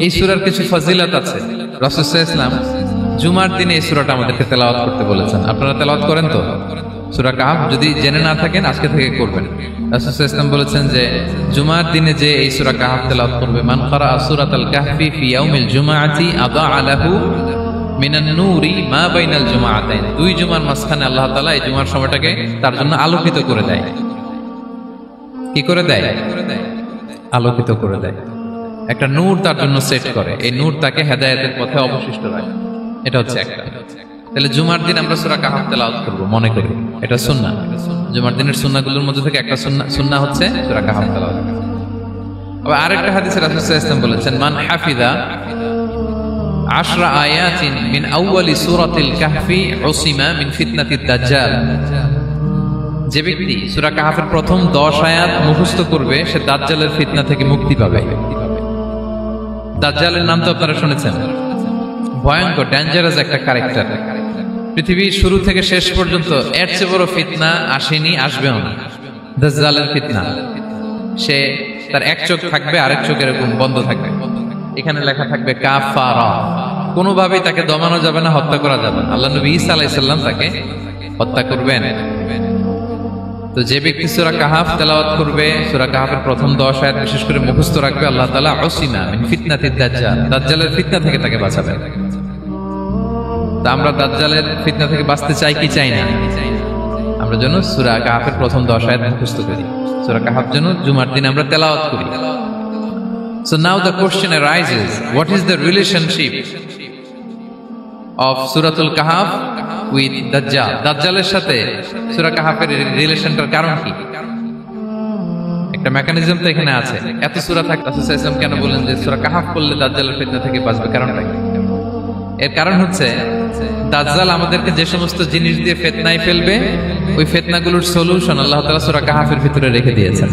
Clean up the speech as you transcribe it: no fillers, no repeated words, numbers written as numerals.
এই সূরার কিছু ফজিলত আছে। রাসূল সাল্লাল্লাহু আলাইহি ওয়াসাল্লাম জুমার দিনে এই সূরাটা আমাদেরকে তেলাওয়াত করতে বলেছেন। আপনারা তেলাওয়াত করেন তো সূরা কাহফ? যদি জেনে না থাকেন আজকে থেকে করবেন। রাসূল সাল্লাল্লাহু আলাইহি ওয়াসাল্লাম বলেছেন যে জুমার দিনে যে এই সূরা কাহফ তেলাওয়াত করবে, মান ক্বারাআ সূরাতাল কাহফি ফি ইয়াউমিল জুমআতি আদাআ লাহু মিনান নূরি মা বাইনাল জুমআতাইন। দুই জুমার মাঝখানে আল্লাহ তাআলা এই জুমার সময়টাকে তার জন্য আলোকিত করে দেয়। কি করে দেয়? আলোকিত করে দেয়। একটা নূর তার জন্য সেট করে, এই নূর তাকে হেদায়েতের পথে অবশিষ্ট রাখে। এটা হচ্ছে একটা। তাহলে জুমার দিন আমরা সূরা কাহফ তেলাওয়াত করব, মনে করি এটা সুন্নাহ। জুমার দিনের সুন্নাহগুলোর মধ্যে থেকে একটা সুন্নাহ হচ্ছে সূরা কাহফ তেলাওয়াত। আবার আরেকটা হাদিসে রাসূল সাল্লাল্লাহু আলাইহি ওয়াসাল্লাম বলেছেন, মান হাফিযা 10 আয়াতিন মিন আউয়ালি সূরাতিল কাহফি উসিমা মিন ফিতনাতিদ দাজ্জাল। যে ব্যক্তি সূরা কাহফের প্রথম 10 আয়াত মুখস্থ করবে সে দাজ্জালের ফিতনা থেকে মুক্তি পাবে। দাজ্জালের নাম তো আপনারা শুনেছেন, ভয়ঙ্কর ডেঞ্জারাস একটা ক্যারেক্টার। পৃথিবীর শুরু থেকে শেষ পর্যন্ত এর চেয়ে বড় ফিতনা আসেনি, আসবেও না। দাজ্জালের ফিতনা, সে তার এক চোখ থাকবে, আরেক চোখ এরকম বন্ধ থাকবে, এখানে লেখা থাকবে কাফারা। কোনোভাবেই তাকে দমানো যাবে না, হত্যা করা যাবে না। আল্লাহ নবী ঈসা আলাইহিস সালাম তাকে হত্যা করবেন। তো যে ব্যক্তি সূরা কাহফ তেলাওয়াত করবে, সূরা কাহফের প্রথম 10 আয়াত বিশেষ করে মুখস্থ রাখবে, আল্লাহ তাআলা উসিমা মিন ফিতনাতিদ দাজ্জাল, দাজ্জালের ফিতনা থেকে তাকে বাঁচাবেন। তা আমরা দাজ্জালের ফিতনা থেকে বাঁচতে চাই কি চাই না? আমরা যেন সূরা কাহফের প্রথম 10 আয়াত মুখস্থ করি, সূরা কাহফ যেন জুমার দিন আমরা তেলাওয়াত করি। So now the question arises, what is the relationship of Suratul Kahf with Dajjal? দাজ্জালের সাথে সূরা কাহফের রিলেশনটার কারণ কি? একটা মেকানিজম তো এখানে আছে। এত সূরা থাকতে রাসূল সাল্লাল্লাহু আলাইহি ওয়াসাল্লাম কেন বলেন যে সূরা কাহফ পড়লে দাজ্জালের ফিতনা থেকে বাঁচবে? কারণটা কি? এর কারণ হচ্ছে দাজ্জাল আমাদেরকে যে সমস্ত জিনিস দিয়ে ফিতনায় ফেলবে, ওই ফিতনাগুলোর সলিউশন আল্লাহ তাআলা সূরা কাহফের ভিতরে রেখে দিয়েছেন।